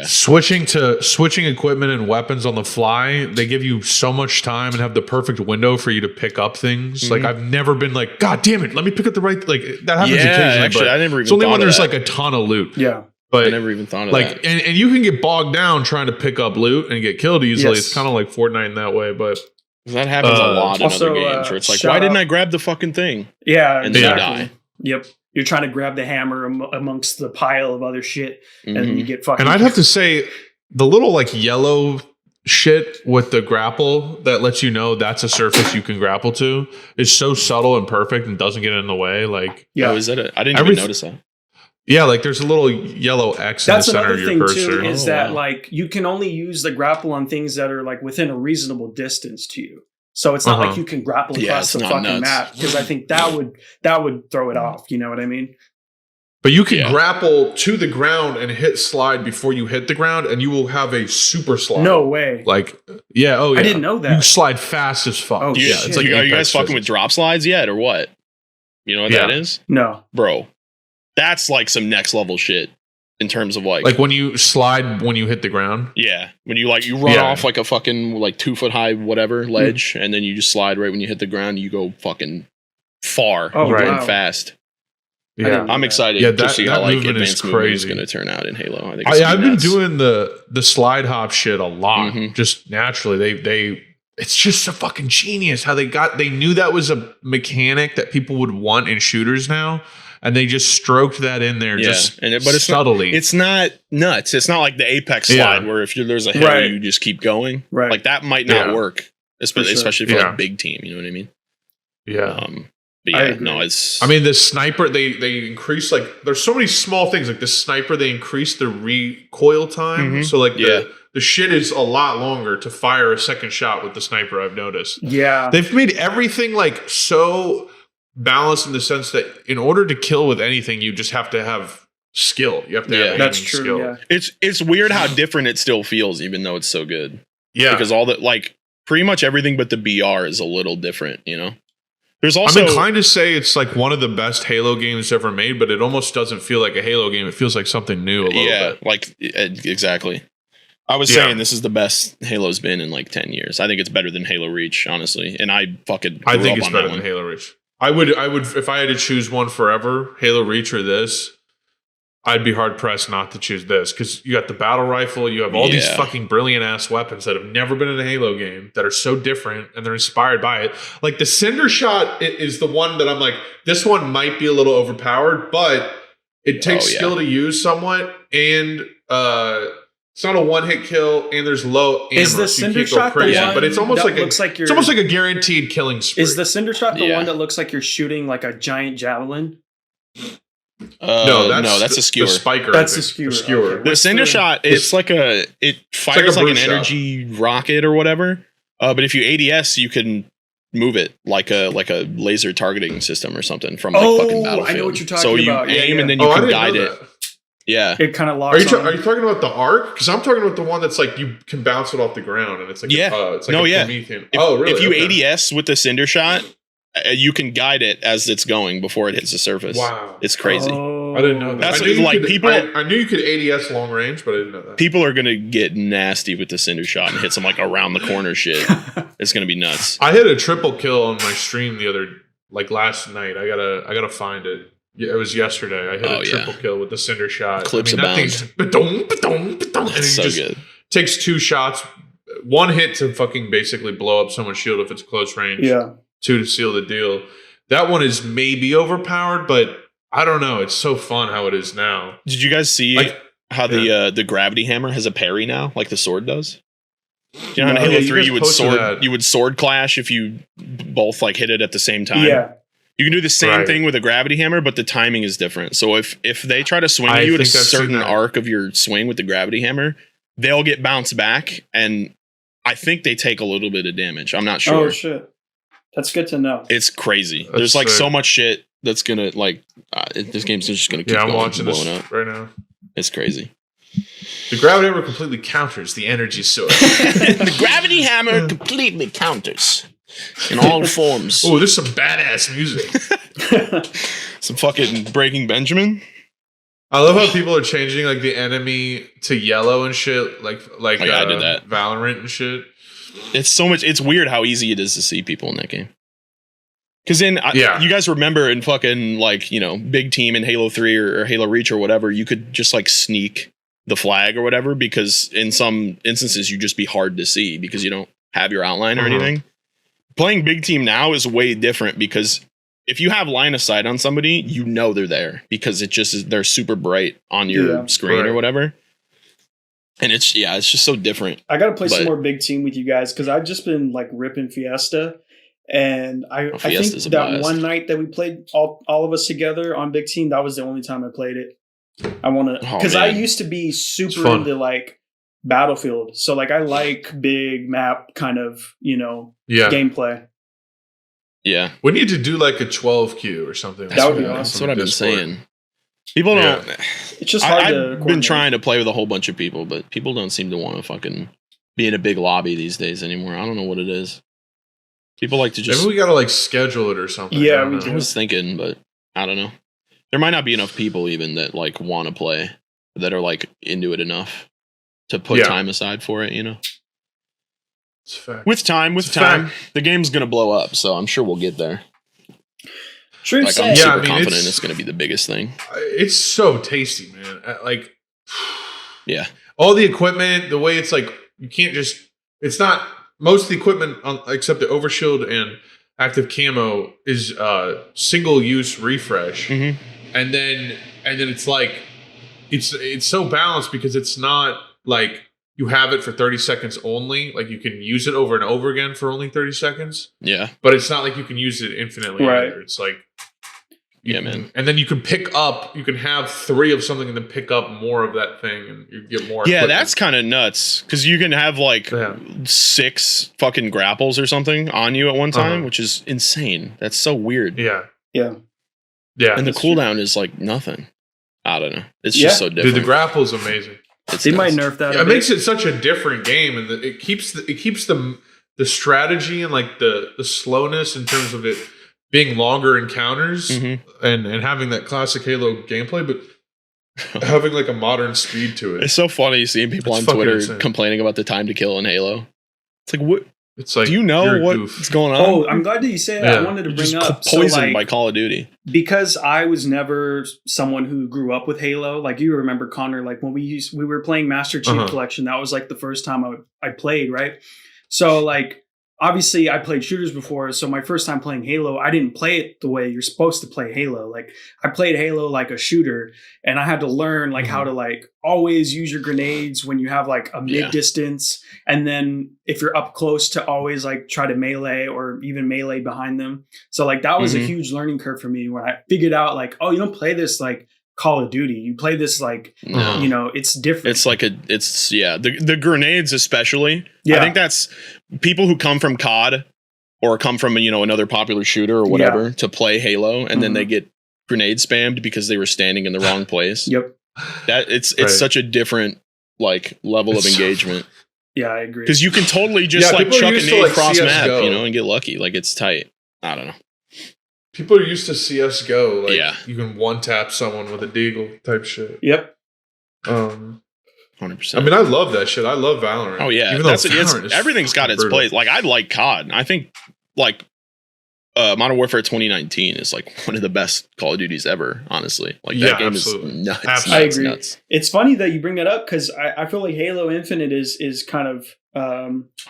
switching equipment and weapons on the fly, they give you so much time and have the perfect window for you to pick up things. Mm-hmm. Like I've never been like, God damn it, let me pick up the right. Like that happens occasionally. Actually, but I never even. it's only thought when of there's that. like a ton of loot. Yeah. But I never even thought of like, that. and you can get bogged down trying to pick up loot and get killed easily. Yes. It's kind of like Fortnite in that way, but That happens a lot in also, other games where it's like, shout why didn't out- I grab the fucking thing? Yeah. And then you exactly. die. Yep. You're trying to grab the hammer amongst the pile of other shit, and you get fucking. And I'd have to say, the little like yellow shit with the grapple that lets you know that's a surface you can grapple to is so subtle and perfect and doesn't get in the way. Like, Yeah. Oh, is that it? I didn't even notice that. yeah, like there's a little yellow X in the That's center another of your thing cursor. too, is Oh, that wow. like you can only use the grapple on things that are like within a reasonable distance to you. So it's not like you can grapple Yeah, across it's the not fucking nuts. map, because I think that would throw it off. You know what I mean? But you can grapple to the ground and hit slide before you hit the ground, and you will have a super slide. No way. Like, yeah, oh yeah. I didn't know that. You slide fast as fuck. Oh, yeah, shit. it's like are you guys Apex fucking physics. with drop slides yet, or what? You know what that is, No. bro? That's like some next level shit in terms of like when you slide when you hit the ground. yeah, when you run off like a fucking like 2 foot high whatever ledge, and then you just slide right when you hit the ground. You go fucking far, Oh, you run wow. fast. Yeah, I'm excited Yeah, to see that how like movement is advanced movement is crazy. going to turn out in Halo. I think it's I've been nuts. doing the slide hop shit a lot, Mhm. just naturally. They it's just so fucking genius how they knew that was a mechanic that people would want in shooters now, and they just stroked that in there just but it's subtly. It's not nuts. It's not like the Apex slide where if there's a hill, Right. you just keep going. Right. Like that might not Yeah. work, especially, For sure. especially for Yeah. like a big team. You know what I mean? yeah. But I yeah, agree. no, it's. I mean, the sniper, they increase, like, there's so many small things. Like the sniper, they increase the recoil time. Mhm. So, like, Yeah. the shit is a lot longer to fire a second shot with the sniper, I've noticed. Yeah. They've made everything, like, so balanced in the sense that in order to kill with anything, you just have to have skill. You have to have That's aiming true. skill. Yeah. it's weird how different it still feels, even though it's so good. Yeah. Because all that, like, pretty much everything but the BR is a little different. You know, there's I'm also inclined to say it's like one of the best Halo games ever made, but it almost doesn't feel like a Halo game. It feels like something new a little bit. like exactly. I was Yeah. saying this is the best Halo's been in like 10 years. I think it's better than Halo Reach, honestly. And I fucking I grew think up it's on better that than one. Halo Reach. I would if I had to choose one forever, Halo Reach or this, I'd be hard pressed not to choose this because you got the battle rifle, you have all these Yeah. fucking brilliant ass weapons that have never been in a Halo game that are so different and they're inspired by it. Like the Cinder Shot is the one that I'm like, this one might be a little overpowered, but it takes Oh, yeah. skill to use somewhat, and it's not a one hit kill, and there's low ammo, Is the so you Cinder can't go Shot the crazy. one But it's almost that like looks like you're it's almost like a guaranteed killing spree. Is the Cinder Shot the Yeah. one that looks like you're shooting like a giant javelin? No, that's a skewer. The spiker. That's I the think. skewer, okay. The What's Cinder the- Shot, it's like it fires like a like, brew an shot. energy rocket or whatever. But if you ADS, you can move it like a laser targeting system or something from like Oh, fucking I know Battlefield. what you're talking so you about. Yeah, aim yeah. and then you Oh, I can didn't guide know it. that. Yeah. It kind of Are locks you on. are you talking about the arc? Because I'm talking about the one that's like you can bounce it off the ground and it's like Yeah. it's like No, a yeah. Promethean. If, Oh, really? if you Okay. ADS with the Cinder Shot, you can guide it as it's going before it hits the surface. Wow. It's crazy. I didn't know that. That's I knew you like could, people- I knew you could ADS long range, but I didn't know that. People are gonna get nasty with the Cinder Shot and hit some like around the corner shit. It's gonna be nuts. I hit a triple kill on my stream last night. I gotta find it. Yeah, it was yesterday. I hit Oh, a yeah. triple kill with the Cinder Shot. Clips I mean, that abound. thing's ba-dong, ba-dong, ba-dong, and It's it so just good. takes 2 shots, 1 hit to fucking basically blow up someone's shield if it's close range. Yeah. 2 to seal the deal. That one is maybe overpowered, but I don't know. It's so fun how it is now. Did you guys see Like, how the gravity hammer has a parry now, like the sword does? You know, in No. Halo Yeah, you 3, guys posted that. you would sword clash if you both like hit it at the same time. Yeah. You can do the same Right. thing with a gravity hammer, but the timing is different. So if they try to swing I at you at a think I've seen certain that. arc of your swing with the gravity hammer, they'll get bounced back, and I think they take a little bit of damage. I'm not sure. Oh shit. That's good to know. It's crazy. That's There's like sick. so much shit that's gonna like this game's just gonna keep Yeah, I'm going, watching blowing this up. right now. It's crazy. The gravity hammer completely counters the energy source. The gravity hammer completely counters in all forms. Oh, there's some badass music. Some fucking Breaking Benjamin. I love how people are changing like the enemy to yellow and shit, like Oh, yeah, I did that. Valorant and shit. It's so much. It's weird how easy it is to see people in that game. Because Yeah. you guys remember in fucking like, you know, big team in Halo 3 or Halo Reach or whatever, you could just like sneak the flag or whatever, because in some instances you just be hard to see because you don't have your outline or Uh-huh. anything. Playing big team now is way different because if you have line of sight on somebody, you know they're there because it just is, they're super bright on your Yeah. screen or Right. whatever. And it's just so different. I gotta play some But- more big team with you guys because I've just been like ripping Fiesta. And I think Fiesta's a that blast. one night that we played all of us together on big team, that was the only time I played it. I want to, Oh, because I man. used to be super fun. into like Battlefield. So like I like big map kind of, Yeah. gameplay. Yeah. We need to do like a 12Q or something. That would be like That's awesome. what I've been Discord. saying. People Yeah. don't. It's just hard to I've been coordinate. trying to play with a whole bunch of people, but people don't seem to want to fucking be in a big lobby these days anymore. I don't know what it is. People like to just. Maybe we gotta like schedule it or something. Yeah, I don't we know. do. I was thinking, but I don't know. There might not be enough people even that like want to play, that are like into it enough to put Yeah. time aside for it. You know, It's a fact. with time, It's a the game's gonna blow up. So I'm sure we'll get there. True Like I'm say. Yeah, super I mean, confident it's- it's gonna be the biggest thing. It's so tasty, man. Like Yeah. all the equipment, the way it's like, you can't just. It's not most of the equipment except the overshield and active camo is single use refresh, Mhm. and then it's like it's so balanced because it's not like you have it for 30 seconds only. Like you can use it over and over again for only 30 seconds, Yeah. but it's not like you can use it infinitely. Right. Either. It's like Yeah, man. And then you can pick up. You can have 3 of something and then pick up more of that thing, and you get more. Yeah, equipment. that's kind of nuts because you can have like Yeah. 6 fucking grapples or something on you at one time, Uh-huh. which is insane. That's so weird. Yeah. Yeah. Yeah. And the That's true. cooldown is like nothing. I don't know. It's Yeah. just so different. Dude, the grapple is amazing. It's They might nuts. nerf that. Yeah, a it bit. makes it such a different game, and it keeps the strategy and like the slowness in terms of it being longer encounters Mhm. and having that classic Halo gameplay, but having like a modern speed to it. It's so funny seeing people It's on fucking Twitter insane. complaining about the time to kill in Halo. It's like, what? It's like, Do you you're know a what's goof. going on? Oh, I'm glad that you say that. Yeah. I wanted to You're bring just up poisoned so, like, by Call of Duty. because I was never someone who grew up with Halo. Like you remember, Connor, like when we were playing Master Chief Uh-huh. Collection, that was like the first time I played, right? So like obviously I played shooters before, so my first time playing Halo, I didn't play it the way you're supposed to play Halo. Like I played Halo like a shooter, and I had to learn like how to like always use your grenades when you have like a Yeah. mid distance, and then if you're up close to always like try to melee or even melee behind them. So like that was a Mhm. huge learning curve for me when I figured out like, oh, you don't play this like Call of Duty. You play this like, No. you know, it's different. It's like the grenades especially. Yeah. I think that's people who come from COD or come from another popular shooter or whatever to play Halo, and then they get grenade spammed because they were standing in the wrong place. Yep. That it's Right. such a different like level It's of so engagement Yeah, I agree. because you can totally just Yeah, like people are chuck a used to, nade like, cross map, CS:GO. and get lucky. Like it's tight. I don't know. People are used to CS:GO. Like, Yeah. you can one tap someone with a deagle type shit. Yep. 100%. I mean, I love that shit. I love Valorant. Oh yeah, Even though it's Valorant is everything's got fucking its brutal. place. Like I like COD. I think like Modern Warfare 2019 is like one of the best Call of Duties ever. Honestly, like Yeah, that game absolutely. is nuts. Absolutely. I nuts, agree. nuts. It's funny that you bring that up because I feel like Halo Infinite is kind of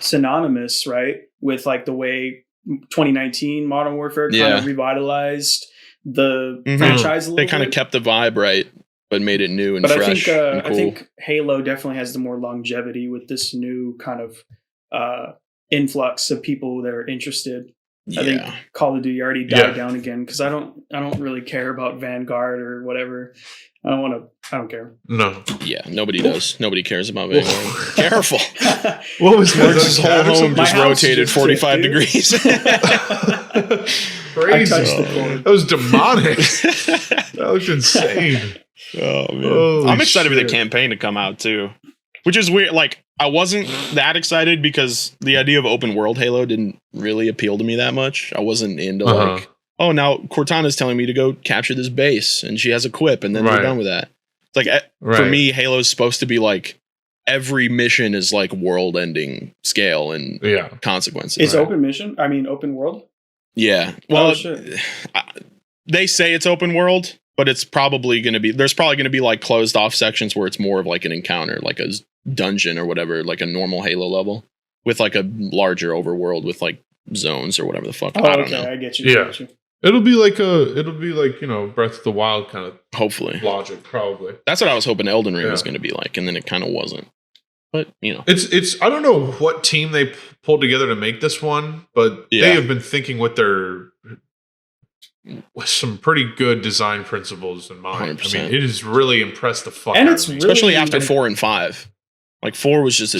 synonymous, right, with like the way 2019 Modern Warfare kind Yeah. of revitalized the Mhm. franchise a little They kind of bit. kept the vibe right, but made it new and But fresh and cool. I think Halo definitely has the more longevity with this new kind of influx of people that are interested. Yeah. I think Call of Duty already died down again because I don't really care about Vanguard or whatever. I don't care. No. Yeah, nobody does. Nobody cares about Vanguard. Careful. What was Mark's whole home My just house rotated just 45 tipped, dude. degrees. I Crazy. touched the cord. That was demonic. That was insane. Oh man. Holy I'm excited for the shit. campaign to come out too. Which is weird. Like, I wasn't that excited because the idea of open world Halo didn't really appeal to me that much. I wasn't into like, oh, now Cortana's telling me to go capture this base and she has a quip and then we're done with that. It's like, for me, Halo's supposed to be like, every mission is like world ending scale and consequences. Is open mission? I mean, open world? Yeah. Well, they say it's open world, but it's probably going to be, there's probably going to be like closed off sections where it's more of like an encounter, like a dungeon or whatever, like a normal Halo level with like a larger overworld with like zones or whatever the fuck. I don't know. I get you. Yeah. It'll be like, you know, Breath of the Wild kind of hopefully logic, probably. That's what I was hoping Elden Ring was going to be like, and then it kind of wasn't. But, you know. It's I don't know what team they pulled together to make this one, but they have been thinking with some pretty good design principles in mind. 100%. I mean, it has really impressed the fuck And out it's of me. really, especially after 4 and 5. Like 4 was just a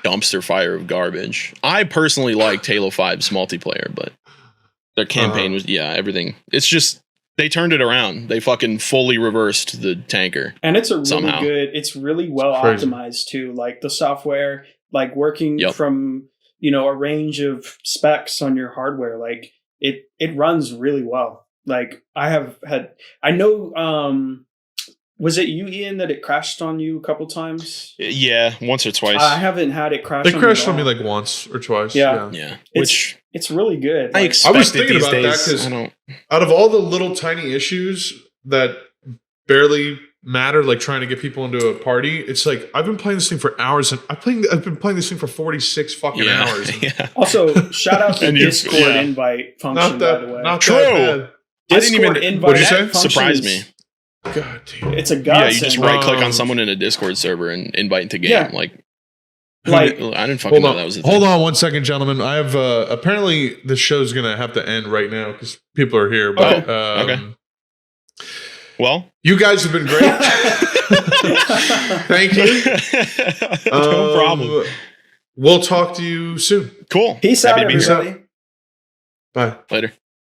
dumpster fire of garbage. I personally liked Halo 5's multiplayer, but their campaign was everything. It's just they turned it around. They fucking fully reversed the tanker. And it's a really good. It's really well optimized too. Like the software, like working from a range of specs on your hardware. Like it runs really well. Like I know. Was it you, Ian, that it crashed on you a couple times? Yeah, once or twice. I haven't had it crash. They crashed on me like once or twice. Yeah. It's really good. I Like, I was thinking these about days, that because out of all the little tiny issues that barely matter, like trying to get people into a party, it's like I've been playing this thing for hours, and I've been playing this thing for 46 fucking hours. Also, shout out to the Discord invite function, by the way. Not True. that bad. I didn't even invite. What'd you say? Surprised me. God damn. It's a godsend. Yeah, you just right click on someone in a Discord server and invite into game. Yeah. Like Like, I didn't fucking know that was a thing. Hold on 1 second, gentlemen. I have apparently the show's gonna have to end right now because people are here. But Okay. Well, you guys have been great. Thank you. No problem. We'll talk to you soon. Cool. peace out, Happy to be- everybody. Bye. Later.